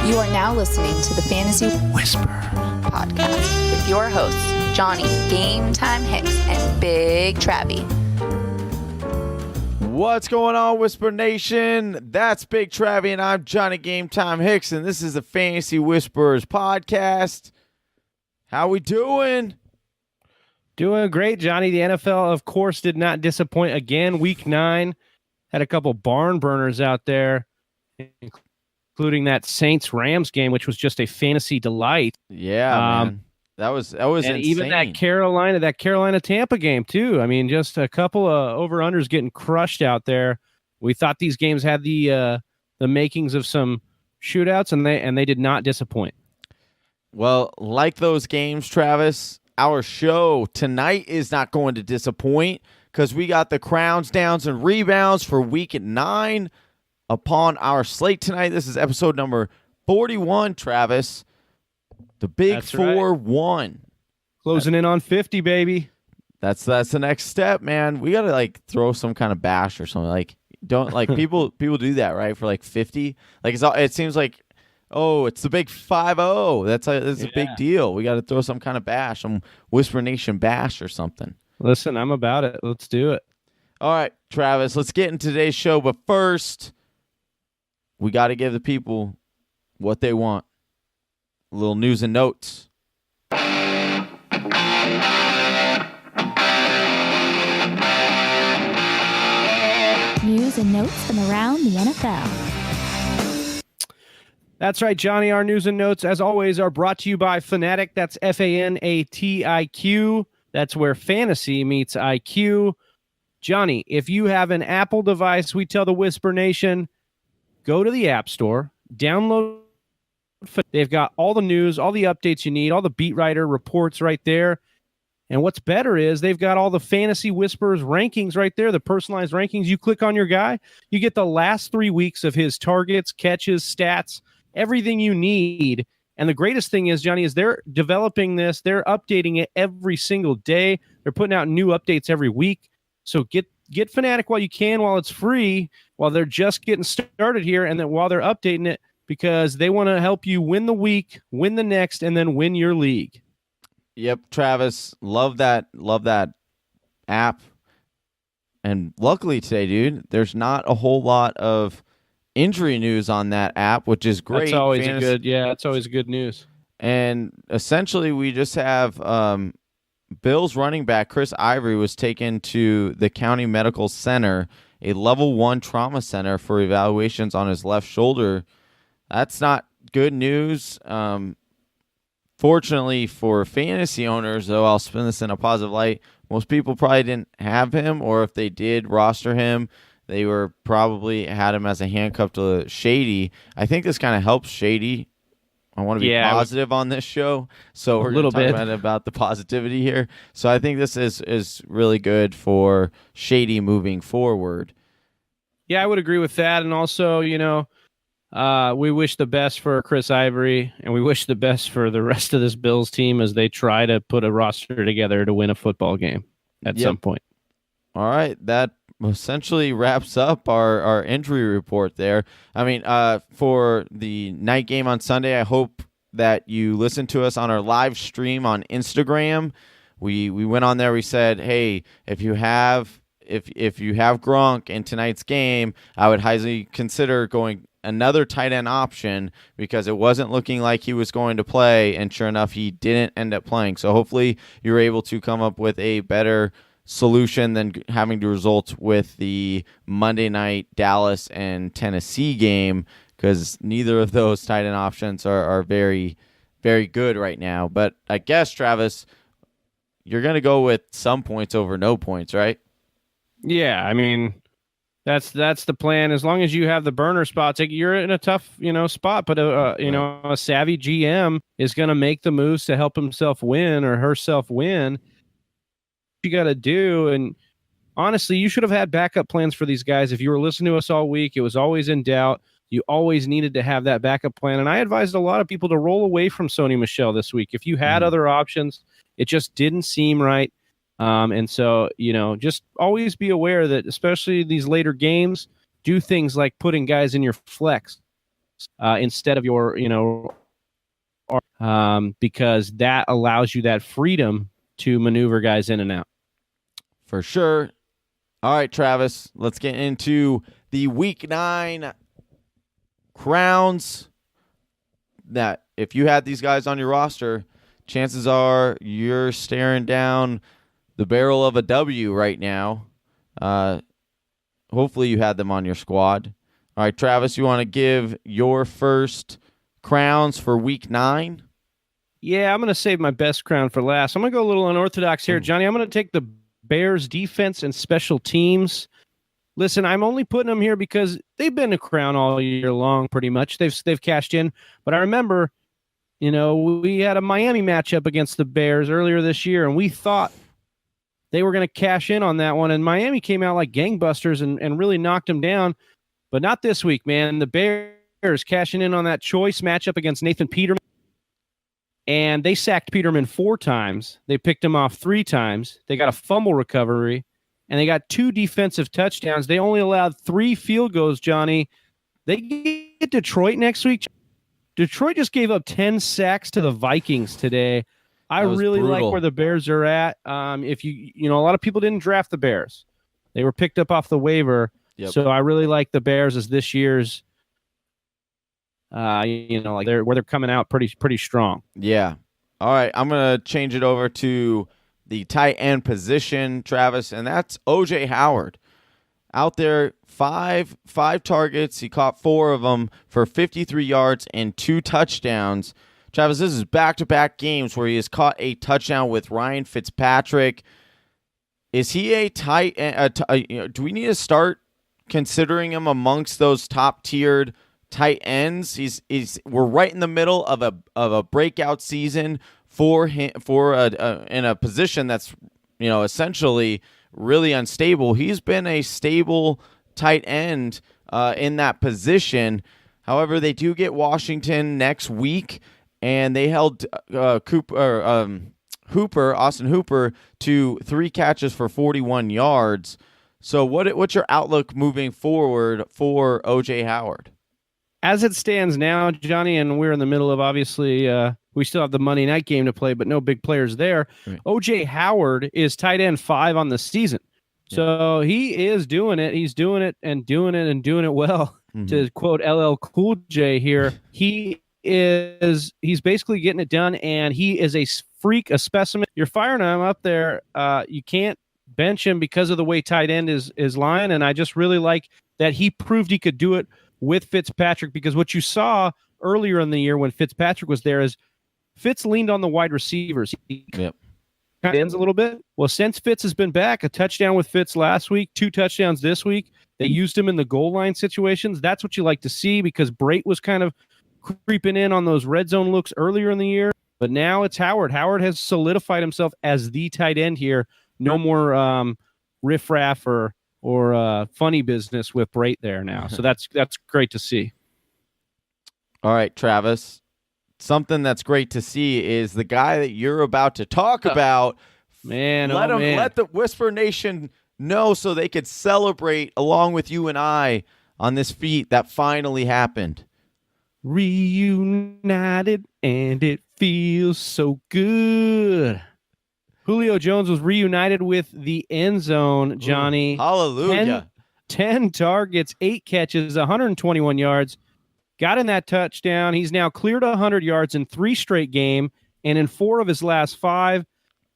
You are now listening to the Fantasy Whisper Podcast with your hosts, Johnny Game Time Hicks and Big Travy. What's going on, Whisper Nation? That's Big Travy, and I'm Johnny Game Time Hicks, and this is the Fantasy Whisperers Podcast. How we doing? Doing great, Johnny. The NFL, of course, did not disappoint again. Week 9 had a couple barn burners out there, including that Saints-Rams game, which was just a fantasy delight. Yeah, man. That was and insane. Even that Carolina-Tampa game, too. I mean, just a couple of over-unders getting crushed out there. We thought these games had the makings of some shootouts, and they did not disappoint. Well, like those games, Travis, our show tonight is not going to disappoint because we got the crowns, downs, and rebounds for week 9 upon our slate tonight. This is episode number 41, Travis. The Big 4-1. Closing in on 50, baby. That's the next step, man. We gotta throw some kind of bash or something. Don't people do that, right? For 50. It seems like, oh, it's the Big 5-0. That's a big deal. We gotta throw some kind of bash, some Whisper Nation bash or something. Listen, I'm about it. Let's do it. All right, Travis, let's get into today's show. But first, we got to give the people what they want. A little news and notes. News and notes from around the NFL. That's right, Johnny. Our news and notes, as always, are brought to you by Fanatic. That's FANATIQ. That's where fantasy meets IQ. Johnny, if you have an Apple device, we tell the Whisper Nation, go to the App Store, download. They've got all the news, all the updates you need, all the beat writer reports right there. And what's better is they've got all the Fantasy Whispers rankings right there, the personalized rankings. You click on your guy, you get the last 3 weeks of his targets, catches, stats, everything you need. And the greatest thing is, Johnny, is they're developing this. They're updating it every single day. They're putting out new updates every week. So get Fanatic while you can, while it's free, while they're just getting started here, and then while they're updating it, because they want to help you win the week, win the next, and then win your league. Yep, Travis, love that app. And luckily today, dude, there's not a whole lot of injury news on that app, which is great. That's always that's always good news. And essentially, we just have Bills running back Chris Ivory was taken to the County Medical Center, a level 1 trauma center, for evaluations on his left shoulder. That's not good news. Fortunately for fantasy owners, though, I'll spin this in a positive light. Most people probably didn't have him, or if they did roster him, they were probably had him as a handcuff to Shady. I think this kind of helps Shady. I want to be positive on this show, so we're going to talk about the positivity here. So I think this is really good for Shady moving forward. Yeah, I would agree with that. And also, we wish the best for Chris Ivory, and we wish the best for the rest of this Bills team as they try to put a roster together to win a football game at some point. All right, that essentially wraps up our injury report there. I mean, for the night game on Sunday, I hope that you listen to us on our live stream on Instagram. We went on there. We said, hey, if you have Gronk in tonight's game, I would highly consider going another tight end option because it wasn't looking like he was going to play, and sure enough, he didn't end up playing. So hopefully you're able to come up with a better solution than having to result with the Monday night Dallas and Tennessee game, because neither of those tight end options are very, very good right now. But I guess, Travis, you're going to go with some points over no points, right? Yeah, I mean, that's the plan. As long as you have the burner spots, you're in a tough, spot. But a savvy GM is going to make the moves to help himself win or herself win. You got to do, and honestly, you should have had backup plans for these guys. If you were listening to us all week, it was always in doubt. You always needed to have that backup plan, and I advised a lot of people to roll away from Sony Michel this week. If you had other options, it just didn't seem right. And so, just always be aware that, especially these later games, do things like putting guys in your flex. instead of your, because that allows you that freedom to maneuver guys in and out. For sure. All right, Travis, let's get into the Week 9 crowns. That if you had these guys on your roster, chances are you're staring down the barrel of a W right now. Hopefully you had them on your squad. All right, Travis, you want to give your first crowns for Week 9? Yeah, I'm going to save my best crown for last. I'm going to go a little unorthodox here, Johnny. I'm going to take the Bears defense and special teams. Listen, I'm only putting them here because they've been a crown all year long, pretty much. They've cashed in. But I remember, we had a Miami matchup against the Bears earlier this year, and we thought they were going to cash in on that one. And Miami came out like gangbusters and really knocked them down. But not this week, man. The Bears cashing in on that choice matchup against Nathan Peterman. And they sacked Peterman 4 times. They picked him off 3 times. They got a fumble recovery. And they got 2 defensive touchdowns. They only allowed 3 field goals, Johnny. They get Detroit next week. Detroit just gave up 10 sacks to the Vikings today. I really like where the Bears are at. If a lot of people didn't draft the Bears. They were picked up off the waiver. Yep. So I really like the Bears as this year's they're coming out pretty strong. Yeah. All right, I'm going to change it over to the tight end position, Travis, and that's O.J. Howard. Out there, five targets. He caught 4 of them for 53 yards and 2 touchdowns. Travis, this is back-to-back games where he has caught a touchdown with Ryan Fitzpatrick. Is he a tight end? Do we need to start considering him amongst those top-tiered tight ends? We're right in the middle of a breakout season for him in a position that's essentially really unstable. He's been a stable tight end in that position. However, they do get Washington next week, and they held Austin Hooper to 3 catches for 41 yards. So what's your outlook moving forward for O.J. Howard? As it stands now, Johnny, and we're in the middle of, obviously, we still have the Monday night game to play, but no big players there. Right. O.J. Howard is tight end 5 on the season. Yeah. So he is doing it. He's doing it and doing it and doing it well. Mm-hmm. To quote LL Cool J here, he's basically getting it done, and he is a freak, a specimen. You're firing him up there. You can't bench him because of the way tight end is lying, and I just really like that he proved he could do it with Fitzpatrick, because what you saw earlier in the year when Fitzpatrick was there is Fitz leaned on the wide receivers. He ends a little bit. Well, since Fitz has been back, a touchdown with Fitz last week, 2 touchdowns this week. They used him in the goal line situations. That's what you like to see, because Brait was kind of creeping in on those red zone looks earlier in the year. But now it's Howard. Howard has solidified himself as the tight end here. No more riffraff or funny business with Brait there now. So that's great to see. All right, Travis. Something that's great to see is the guy that you're about to talk about. Let the Whisper Nation know so they could celebrate along with you and I on this feat that finally happened. Reunited, and it feels so good. Julio Jones was reunited with the end zone, Johnny. Ooh, hallelujah. 10 targets, 8 catches, 121 yards. Got in that touchdown. He's now cleared 100 yards in 3 straight games, and in 4 of his last 5.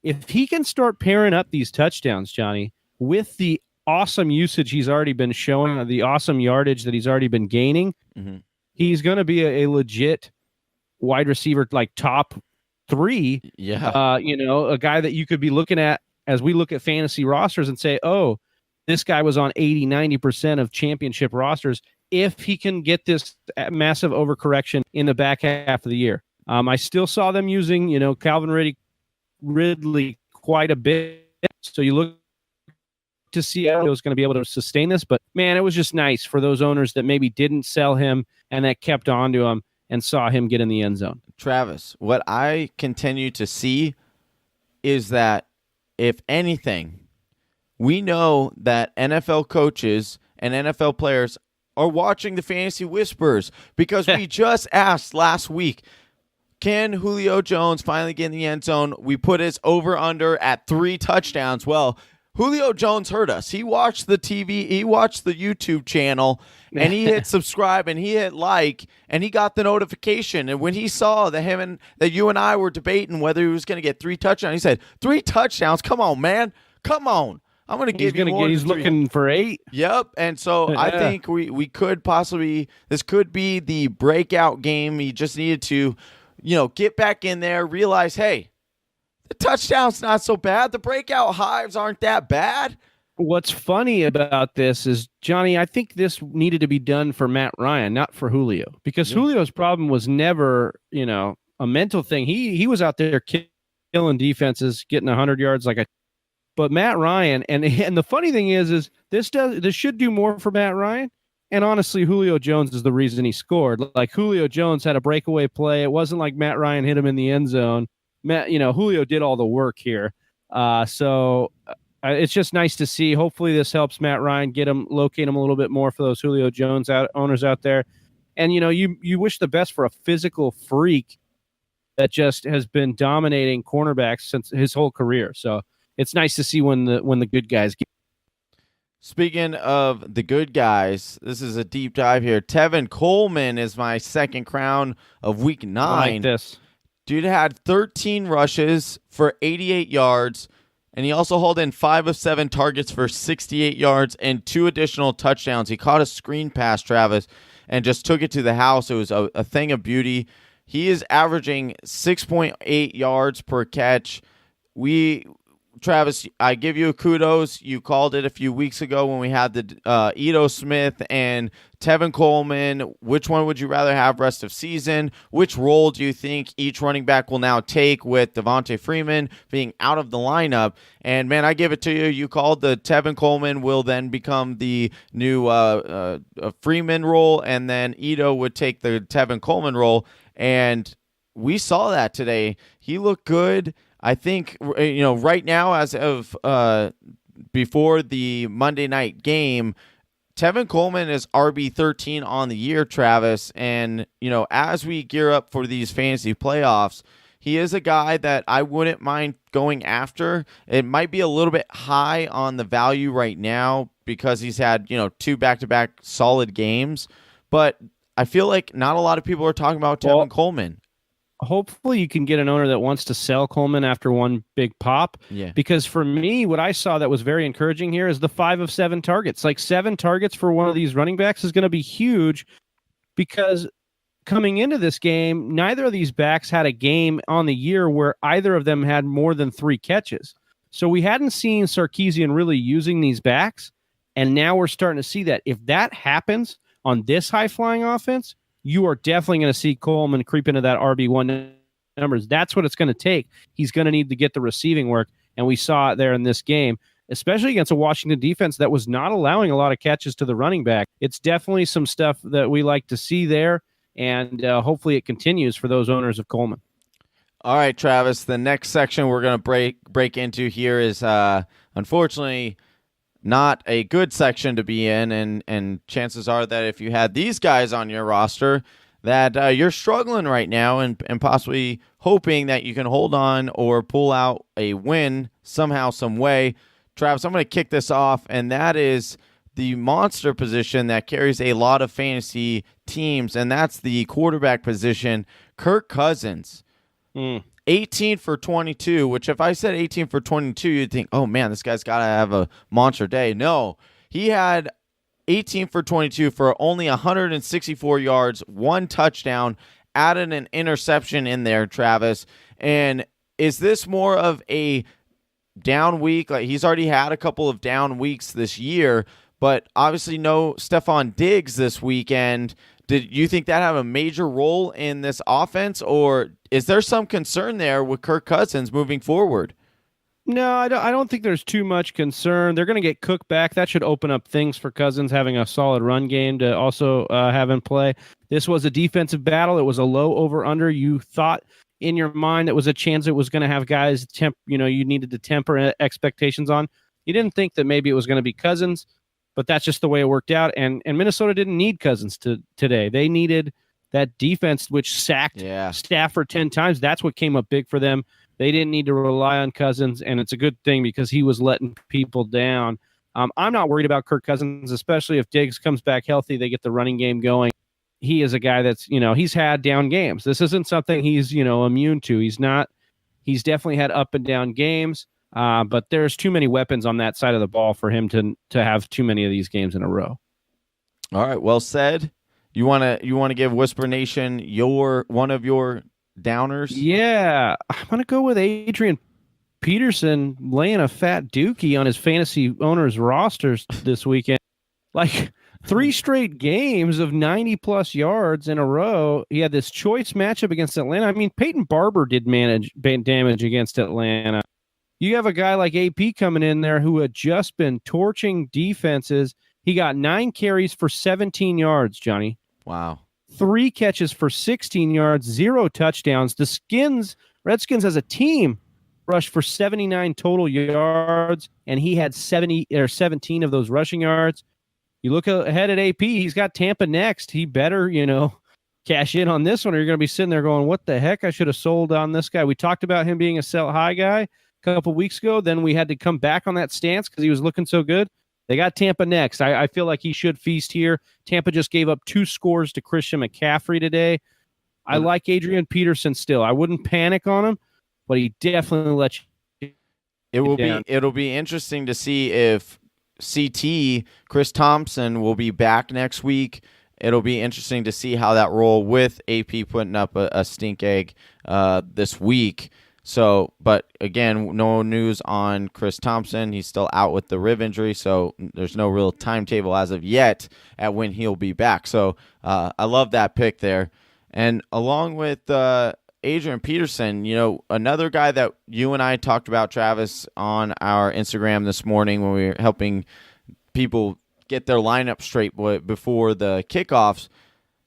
If he can start pairing up these touchdowns, Johnny, with the awesome usage he's already been showing, the awesome yardage that he's already been gaining, he's going to be a legit wide receiver, like top 3. Yeah. A guy that you could be looking at as we look at fantasy rosters and say, oh, this guy was on 80-90% of championship rosters. If he can get this massive overcorrection in the back half of the year. I still saw them using, Calvin Ridley quite a bit. So you look to see how he was going to be able to sustain this. But, man, it was just nice for those owners that maybe didn't sell him and that kept on to him and saw him get in the end zone. Travis, what I continue to see is that, if anything, we know that NFL coaches and NFL players are watching the Fantasy Whispers, because we just asked last week, can Julio Jones finally get in the end zone? We put his over-under at 3 touchdowns. Well, Julio Jones heard us. He watched the TV, he watched the YouTube channel, and he hit subscribe and he hit like, and he got the notification. And when he saw that you and I were debating whether he was going to get 3 touchdowns, he said, 3 touchdowns? Come on, man. Come on. I'm going to give you more. He's looking for 8. Yep. And so I think we could possibly, this could be the breakout game. He just needed to, get back in there, realize, hey, the touchdown's not so bad. The breakout hives aren't that bad. What's funny about this is, Johnny, I think this needed to be done for Matt Ryan, not for Julio, because Julio's problem was never, a mental thing. He was out there killing defenses, getting 100 yards but Matt Ryan, and the funny thing is this should do more for Matt Ryan. And honestly, Julio Jones is the reason he scored. Like, Julio Jones had a breakaway play. It wasn't like Matt Ryan hit him in the end zone. Julio did all the work here. So it's just nice to see. Hopefully this helps Matt Ryan locate him a little bit more for those Julio Jones owners out there. And, you wish the best for a physical freak that just has been dominating cornerbacks since his whole career. So it's nice to see when the good guys get. Speaking of the good guys, this is a deep dive here. Tevin Coleman is my second crown of week 9. I like this. Dude had 13 rushes for 88 yards, and he also hauled in 5 of 7 targets for 68 yards and 2 additional touchdowns. He caught a screen pass, Travis, and just took it to the house. It was a thing of beauty. He is averaging 6.8 yards per catch. Travis, I give you a kudos. You called it a few weeks ago when we had the Ito Smith and Tevin Coleman. Which one would you rather have rest of season? Which role do you think each running back will now take with Devontae Freeman being out of the lineup? And, man, I give it to you. You called the Tevin Coleman will then become the new Freeman role, and then Ito would take the Tevin Coleman role. And we saw that today. He looked good. I think, right now, as of before the Monday night game, Tevin Coleman is RB13 on the year, Travis. And, as we gear up for these fantasy playoffs, he is a guy that I wouldn't mind going after. It might be a little bit high on the value right now because he's had, 2 back-to-back solid games. But I feel like not a lot of people are talking about Tevin Coleman. Hopefully you can get an owner that wants to sell Coleman after one big pop. Yeah. Because for me, what I saw that was very encouraging here is the 5 of 7 targets. Like 7 targets for one of these running backs is going to be huge, because coming into this game, neither of these backs had a game on the year where either of them had more than 3 catches. So we hadn't seen Sarkisian really using these backs, and now we're starting to see that. If that happens on this high-flying offense, you are definitely going to see Coleman creep into that RB1 numbers. That's what it's going to take. He's going to need to get the receiving work, and we saw it there in this game, especially against a Washington defense that was not allowing a lot of catches to the running back. It's definitely some stuff that we like to see there, and hopefully it continues for those owners of Coleman. All right, Travis, the next section we're going to break into here is unfortunately not a good section to be in, and chances are that if you had these guys on your roster, that you're struggling right now and possibly hoping that you can hold on or pull out a win somehow, some way. Travis, I'm going to kick this off, and that is the monster position that carries a lot of fantasy teams, and that's the quarterback position. Kirk Cousins. 18 for 22, which if I said 18 for 22, you'd think, oh, man, this guy's got to have a monster day. No, he had 18 for 22 for only 164 yards, 1 touchdown, added an interception in there, Travis. And is this more of a down week? Like, he's already had a couple of down weeks this year, but obviously no Stephon Diggs this weekend. Did you think that have a major role in this offense, or is there some concern there with Kirk Cousins moving forward? No, I don't think there's too much concern. They're going to get Cook back. That should open up things for Cousins having a solid run game to also have in play. This was a defensive battle. It was a low over-under. You thought in your mind it was a chance it was going to have guys you needed to temper expectations on. You didn't think that maybe it was going to be Cousins. but that's just the way it worked out. And Minnesota didn't need Cousins today. They needed that defense, which sacked Stafford 10 times. That's what came up big for them. They didn't need to rely on Cousins, and it's a good thing because he was letting people down. I'm not worried about Kirk Cousins, especially if Diggs comes back healthy. They get the running game going. He is a guy that's, he's had down games. This isn't something he's, immune to. He's not. He's definitely had up and down games, but there's too many weapons on that side of the ball for him to have too many of these games in a row. All right, well said. You want to give Whisper Nation one of your downers? Yeah, I'm going to go with Adrian Peterson laying a fat dookie on his fantasy owners' rosters this weekend. Like 3 straight games of 90-plus yards in a row. He had this choice matchup against Atlanta. I mean, Peyton Barber did damage against Atlanta. You have a guy like AP coming in there who had just been torching defenses. He got 9 carries for 17 yards, Johnny. Wow. 3 catches for 16 yards, 0 touchdowns. The Redskins as a team rushed for 79 total yards, and he had 17 of those rushing yards. You look ahead at AP, he's got Tampa next. He better, cash in on this one, or you're going to be sitting there going, what the heck? I should have sold on this guy. We talked about him being a sell high guy a couple weeks ago. Then we had to come back on that stance because he was looking so good. They got Tampa next. I feel like he should feast here. Tampa just gave up 2 scores to Christian McCaffrey today. I like Adrian Peterson still. I wouldn't panic on him, but he definitely let you. It'll be interesting to see if CT Chris Thompson will be back next week. It'll be interesting to see how that roll with AP putting up a stink egg this week. So, but again, no news on Chris Thompson. He's still out with the rib injury, so there's no real timetable as of yet at when he'll be back. So I love that pick there. And along with Adrian Peterson, another guy that you and I talked about, Travis, on our Instagram this morning when we were helping people get their lineup straight before the kickoffs,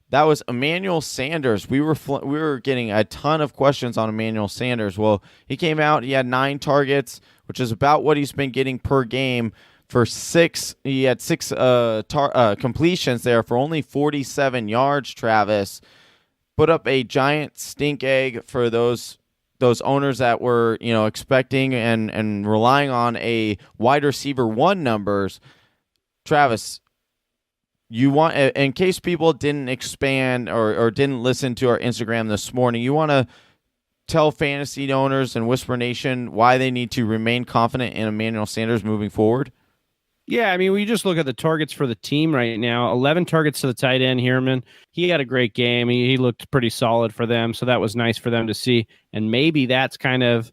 that was Emmanuel Sanders. We were getting a ton of questions on Emmanuel Sanders. Well, he came out, he had 9 targets, which is about what he's been getting per game. For 6, he had 6 completions there for only 47 yards, Travis. Put up a giant stink egg for those owners that were, expecting and relying on a wide receiver 1 numbers. Travis, you want, in case people didn't expand or didn't listen to our Instagram this morning, you want to tell fantasy owners and Whisper Nation why they need to remain confident in Emmanuel Sanders moving forward? Yeah, I mean, we just look at the targets for the team right now. 11 targets to the tight end, Herman. He had a great game. He looked pretty solid for them, so that was nice for them to see. And maybe that's kind of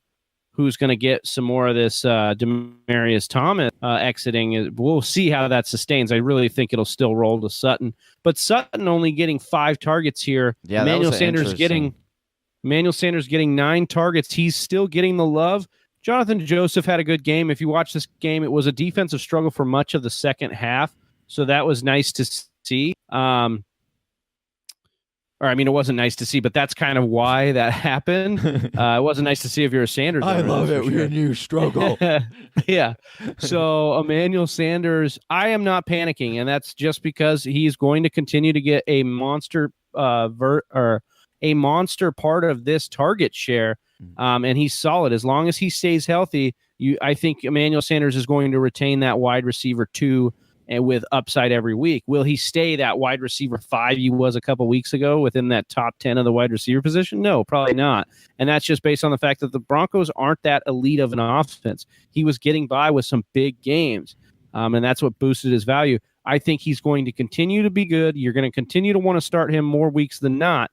who's going to get some more of this Demaryius Thomas exiting. We'll see how that sustains. I really think it'll still roll to Sutton. But Sutton only getting 5 targets here. Yeah, Emmanuel Sanders getting 9 targets. He's still getting the love. Jonathan Joseph had a good game. If you watch this game, it was a defensive struggle for much of the second half. So that was nice to see. It wasn't nice to see, but that's kind of why that happened. It wasn't nice to see if you're a Sanders. I love it when you struggle. Yeah. So Emmanuel Sanders, I am not panicking, and that's just because he's going to continue to get a monster part of this target share. And he's solid. As long as he stays healthy, I think Emmanuel Sanders is going to retain that wide receiver 2 and with upside every week. Will he stay that wide receiver 5 he was a couple weeks ago within that top 10 of the wide receiver position? No, probably not. And that's just based on the fact that the Broncos aren't that elite of an offense. He was getting by with some big games, and that's what boosted his value. I think he's going to continue to be good. You're going to continue to want to start him more weeks than not,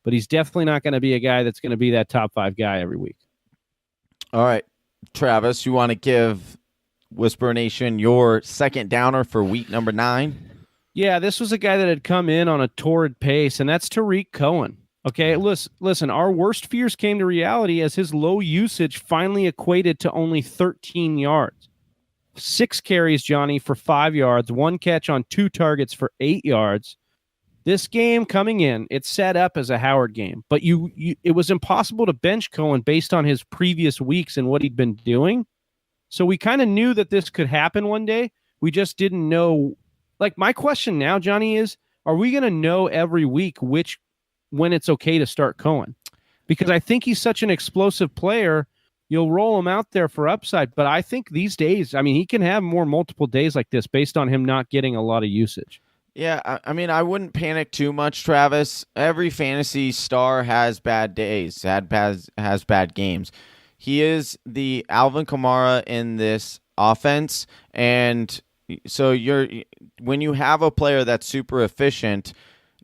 but he's definitely not going to be a guy that's going to be that top 5 guy every week. All right, Travis, you want to give Whisper Nation your second downer for week number 9? Yeah, this was a guy that had come in on a torrid pace, and that's Tarik Cohen. Okay, listen, our worst fears came to reality as his low usage finally equated to only 13 yards. 6 carries, Johnny, for 5 yards, 1 catch on 2 targets for 8 yards. This game coming in, it's set up as a Howard game, but it was impossible to bench Cohen based on his previous weeks and what he'd been doing. So we kind of knew that this could happen one day. We just didn't know. Like, my question now, Johnny, is, are we going to know every week when it's okay to start Cohen? Because I think he's such an explosive player. You'll roll him out there for upside. But I think these days, I mean, he can have more multiple days like this based on him not getting a lot of usage. Yeah, I mean, I wouldn't panic too much, Travis. Every fantasy star has bad days, has bad games. He is the Alvin Kamara in this offense, and so when you have a player that's super efficient.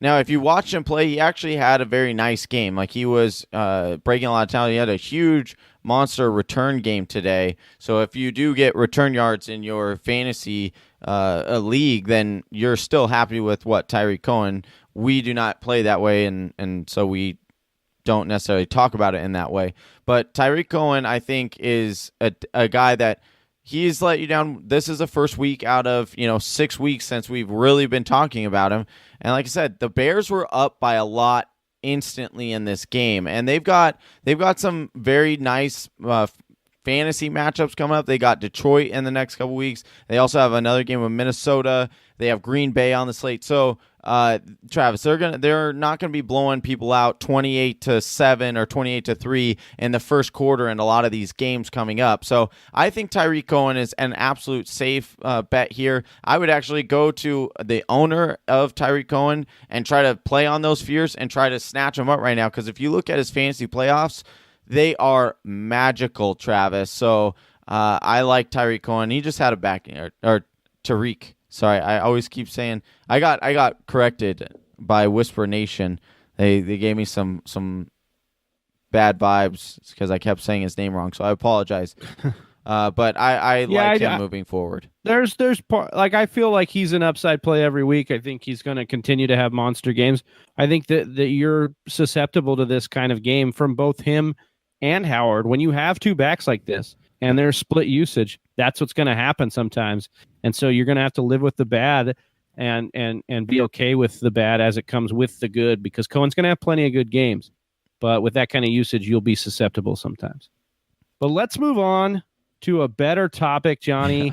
Now, if you watch him play, he actually had a very nice game. Like, he was breaking a lot of talent. He had a huge monster return game today. So if you do get return yards in your fantasy a league, then you're still happy with what Tarik Cohen. We do not play that way, and so we don't necessarily talk about it in that way. But Tarik Cohen, I think, is a guy that he's let you down. This is the first week out of 6 weeks since we've really been talking about him. And like I said, the Bears were up by a lot instantly in this game, and they've got some very nice fantasy matchups coming up. They got Detroit in the next couple weeks. They also have another game with Minnesota. They have Green Bay on the slate. So, Travis, they're not gonna be blowing people out 28-7 or 28-3 in the first quarter in a lot of these games coming up. So I think Tarik Cohen is an absolute safe bet here. I would actually go to the owner of Tarik Cohen and try to play on those fears and try to snatch him up right now. Because if you look at his fantasy playoffs, they are magical, Travis. So I like Tarik Cohen. He just had a back or Tarik. Sorry, I always keep saying I got corrected by Whisper Nation. They gave me some bad vibes because I kept saying his name wrong. So I apologize. But I like him moving forward. There's like, I feel like he's an upside play every week. I think he's going to continue to have monster games. I think that you're susceptible to this kind of game from both him and Howard. When you have two backs like this and there's split usage, that's what's going to happen sometimes. And so you're going to have to live with the bad and be okay with the bad as it comes with the good, because Cohen's going to have plenty of good games. But with that kind of usage, you'll be susceptible sometimes. But let's move on to a better topic, Johnny.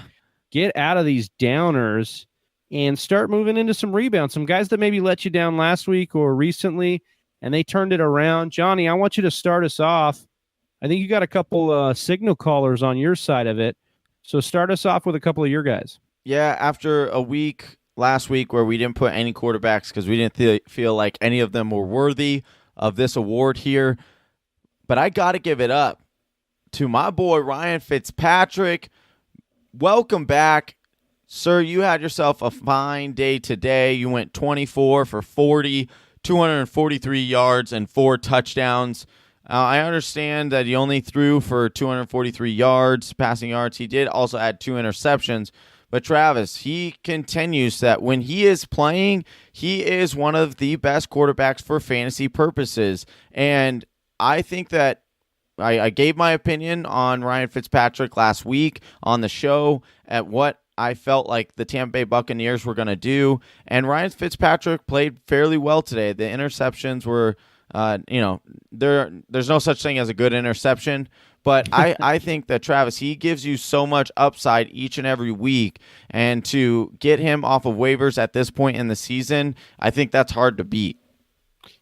Get out of these downers and start moving into some rebounds. Some guys that maybe let you down last week or recently, and they turned it around. Johnny, I want you to start us off. I think you got a couple signal callers on your side of it. So start us off with a couple of your guys. Yeah, after a week last week where we didn't put any quarterbacks because we didn't feel like any of them were worthy of this award here. But I got to give it up to my boy Ryan Fitzpatrick. Welcome back. Sir, you had yourself a fine day today. You went 24 for 40, 243 yards, and 4 touchdowns. I understand that he only threw for 243 yards, passing yards. He did also add 2 interceptions. But Travis, he continues that when he is playing, he is one of the best quarterbacks for fantasy purposes. And I think that I gave my opinion on Ryan Fitzpatrick last week on the show at what I felt like the Tampa Bay Buccaneers were going to do. And Ryan Fitzpatrick played fairly well today. The interceptions were, there's no such thing as a good interception. But I think that, Travis, he gives you so much upside each and every week. And to get him off of waivers at this point in the season, I think that's hard to beat.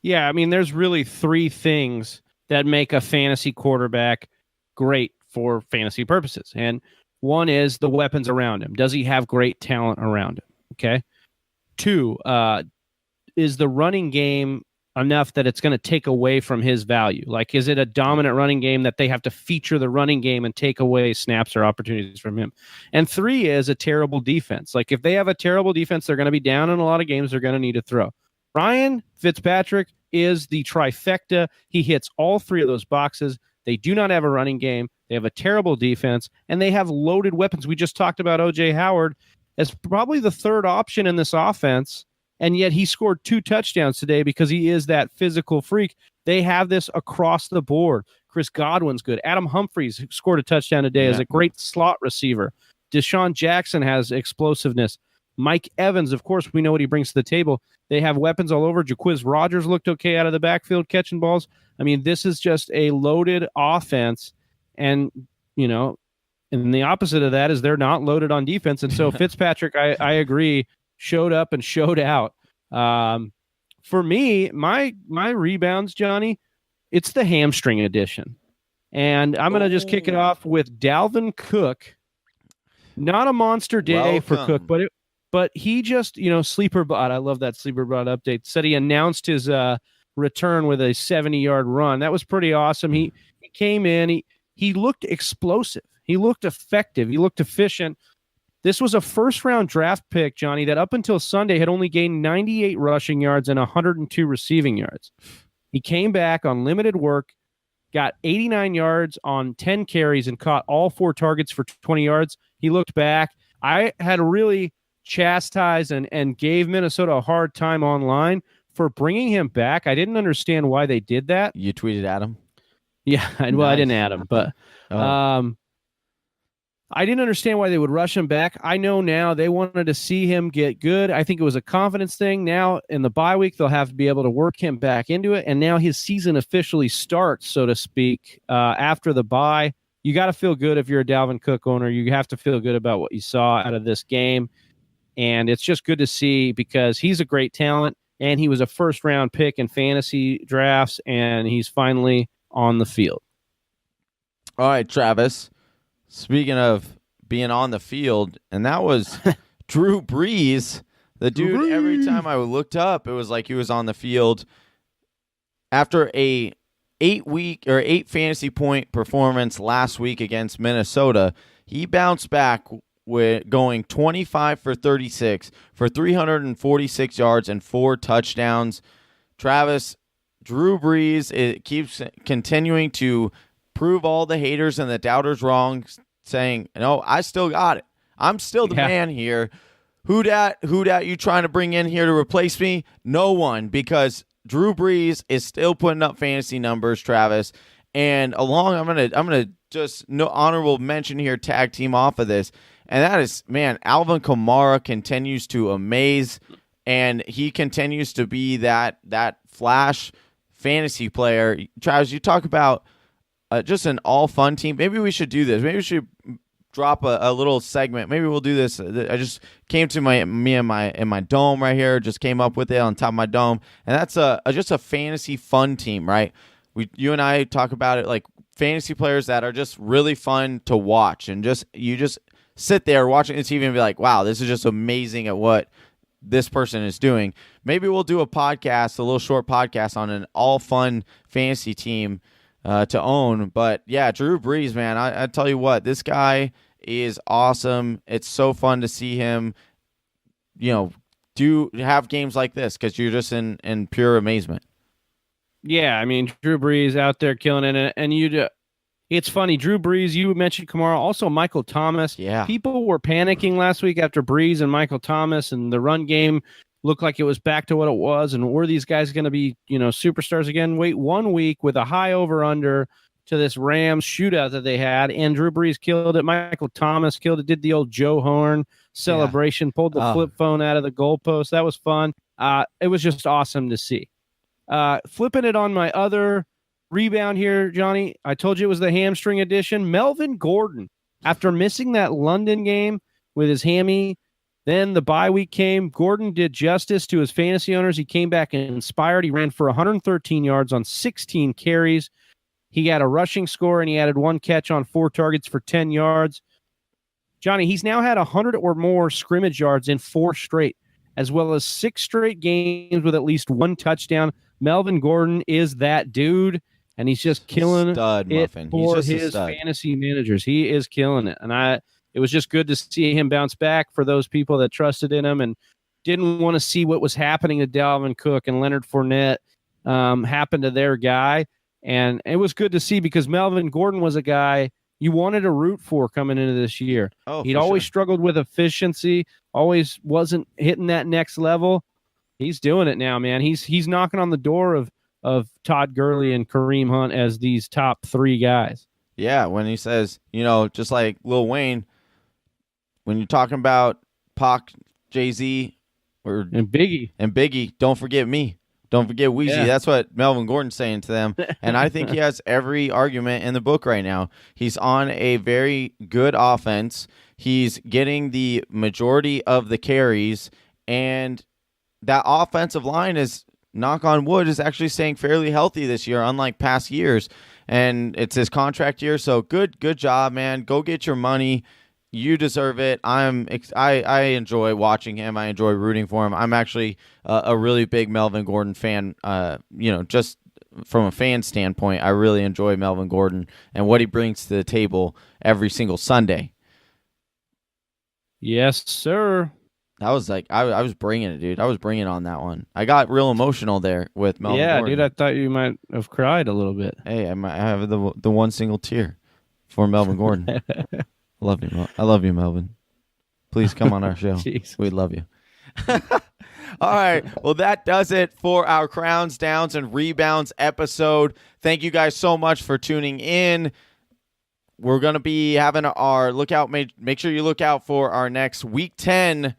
Yeah, I mean, there's really 3 things that make a fantasy quarterback great for fantasy purposes. And one is the weapons around him. Does he have great talent around him? Okay. 2, is the running game enough that it's going to take away from his value? Like, is it a dominant running game that they have to feature the running game and take away snaps or opportunities from him? And 3 is a terrible defense. Like, if they have a terrible defense, they're going to be down in a lot of games. They're going to need to throw. Ryan Fitzpatrick is the trifecta. He hits all 3 of those boxes. They do not have a running game. They have a terrible defense, and they have loaded weapons. We just talked about O.J. Howard as probably the 3rd option in this offense, and yet he scored 2 touchdowns today because he is that physical freak. They have this across the board. Chris Godwin's good. Adam Humphries scored a touchdown today as a great slot receiver. Deshaun Jackson has explosiveness. Mike Evans, of course, we know what he brings to the table. They have weapons all over. Jaquiz Rogers looked okay out of the backfield catching balls. I mean, this is just a loaded offense. And, And the opposite of that is they're not loaded on defense. And so Fitzpatrick, I agree, showed up and showed out. For me, my rebounds, Johnny, it's the hamstring edition. And I'm going to just kick it off with Dalvin Cook. Not a monster day for Cook, but he just, sleeper bot. I love that sleeper bot update. Said he announced his return with a 70-yard run. That was pretty awesome. He came in. He looked explosive. He looked effective. He looked efficient. This was a first-round draft pick, Johnny, that up until Sunday had only gained 98 rushing yards and 102 receiving yards. He came back on limited work, got 89 yards on 10 carries, and caught all 4 targets for 20 yards. He looked back. I had really chastised and gave Minnesota a hard time online for bringing him back. I didn't understand why they did that. You tweeted at him? Yeah, well, nice. I didn't add him, but I didn't understand why they would rush him back. I know now they wanted to see him get good. I think it was a confidence thing. Now in the bye week, they'll have to be able to work him back into it. And now his season officially starts, so to speak, after the bye. You got to feel good if you're a Dalvin Cook owner. You have to feel good about what you saw out of this game. And it's just good to see because he's a great talent and he was a first-round pick in fantasy drafts, and he's finally on the field. All right, Travis. Speaking of being on the field, and that was Drew Brees. The dude, every time I looked up, it was like he was on the field. After a 8 fantasy point performance last week against Minnesota, he bounced back with going 25 for 36 for 346 yards and 4 touchdowns. Travis, Drew Brees, it keeps continuing to prove all the haters and the doubters wrong, saying, no, I still got it. I'm still the man here. Who dat you trying to bring in here to replace me? No one, because Drew Brees is still putting up fantasy numbers, Travis. And I'm gonna just honorable mention here, tag team off of this. And that is, man, Alvin Kamara continues to amaze, and he continues to be that flash fantasy player. Travis, you talk about just an all-fun team. Maybe we should do this. Maybe we should drop a little segment. Maybe we'll do this. I just came to me in my dome right here. Just came up with it on top of my dome, and that's just a fantasy fun team, right? You and I talk about it like fantasy players that are just really fun to watch, and you just sit there watching the TV and be like, wow, this is just amazing at what this person is doing. Maybe we'll do a little short podcast on an all-fun fantasy team to own. But, yeah, Drew Brees, man, I tell you what, this guy is awesome. It's so fun to see him, have games like this because you're just in pure amazement. Yeah, I mean, Drew Brees out there killing it. And it's funny, Drew Brees, you mentioned Kamara, also Michael Thomas. Yeah. People were panicking last week after Brees and Michael Thomas, and the run game looked like it was back to what it was. And were these guys going to be, superstars again? Wait 1 week with a high over-under to this Rams shootout that they had, and Drew Brees killed it. Michael Thomas killed it, did the old Joe Horn celebration, pulled the flip phone out of the goalpost. That was fun. It was just awesome to see. Flipping it on my other rebound here, Johnny, I told you it was the hamstring edition. Melvin Gordon, after missing that London game with his hammy, then the bye week came. Gordon did justice to his fantasy owners. He came back inspired. He ran for 113 yards on 16 carries. He had a rushing score, and he added 1 catch on 4 targets for 10 yards. Johnny, he's now had 100 or more scrimmage yards in 4 straight, as well as 6 straight games with at least 1 touchdown. Melvin Gordon is that dude, and he's just killing it for his fantasy managers. He is killing it, and it was just good to see him bounce back for those people that trusted in him and didn't want to see what was happening to Dalvin Cook and Leonard Fournette happen to their guy. And it was good to see because Melvin Gordon was a guy you wanted to root for coming into this year. He'd always struggled with efficiency, always wasn't hitting that next level. He's doing it now, man. He's knocking on the door of Todd Gurley and Kareem Hunt as these top 3 guys. Yeah, when he says, just like Lil Wayne, when you're talking about Pac, Jay-Z, and Biggie, don't forget me. Don't forget Wheezy. Yeah. That's what Melvin Gordon's saying to them. And I think he has every argument in the book right now. He's on a very good offense. He's getting the majority of the carries, and that offensive line is, knock on wood, is actually staying fairly healthy this year, unlike past years. And it's his contract year, so good job, man. Go get your money. You deserve it. I enjoy watching him. I enjoy rooting for him. I'm actually a really big Melvin Gordon fan. Just from a fan standpoint, I really enjoy Melvin Gordon and what he brings to the table every single Sunday. Yes, sir. I was like, I was bringing it, dude. I was bringing on that one. I got real emotional there with Melvin Gordon. Dude, I thought you might have cried a little bit. Hey, I have the one single tear for Melvin Gordon. I love you, Melvin. Please come on our show. We love you. All right. Well, that does it for our Crowns, Downs, and Rebounds episode. Thank you guys so much for tuning in. We're going to be having our lookout. Make sure you look out for our next Week 10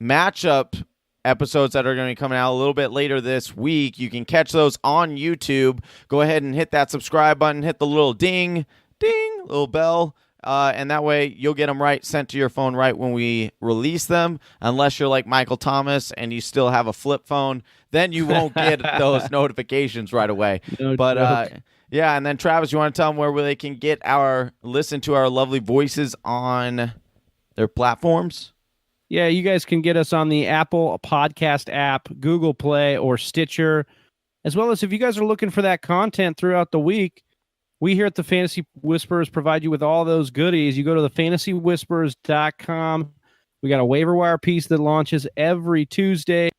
matchup episodes that are going to be coming out a little bit later this week. You can catch those on YouTube. Go ahead and hit that subscribe button. Hit the little ding, little bell. And that way you'll get them sent to your phone right when we release them. Unless you're like Michael Thomas and you still have a flip phone, then you won't get those notifications right away. Yeah, and then Travis, you want to tell them where they can listen to our lovely voices on their platforms? Yeah, you guys can get us on the Apple Podcast app, Google Play, or Stitcher, as well as if you guys are looking for that content throughout the week. We here at the Fantasy Whisperers provide you with all those goodies. You go to thefantasywhispers.com. We got a waiver wire piece that launches every Tuesday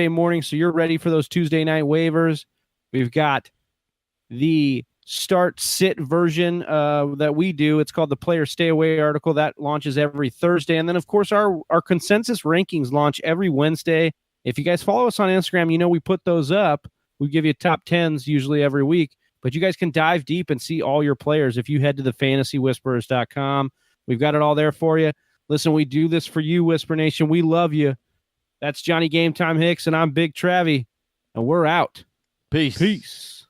morning, so you're ready for those Tuesday night waivers. We've got the start-sit version that we do. It's called the Player Stay Away article. That launches every Thursday. And then, of course, our consensus rankings launch every Wednesday. If you guys follow us on Instagram, we put those up. We give you top 10s usually every week. But you guys can dive deep and see all your players if you head to thefantasywhispers.com. We've got it all there for you. Listen, we do this for you, Whisper Nation. We love you. That's Johnny Game Time Hicks, and I'm Big Travy, and we're out. Peace.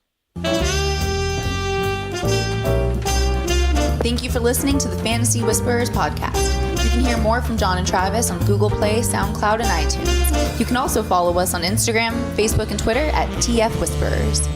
Thank you for listening to the Fantasy Whisperers podcast. You can hear more from John and Travis on Google Play, SoundCloud, and iTunes. You can also follow us on Instagram, Facebook, and Twitter at TF Whisperers.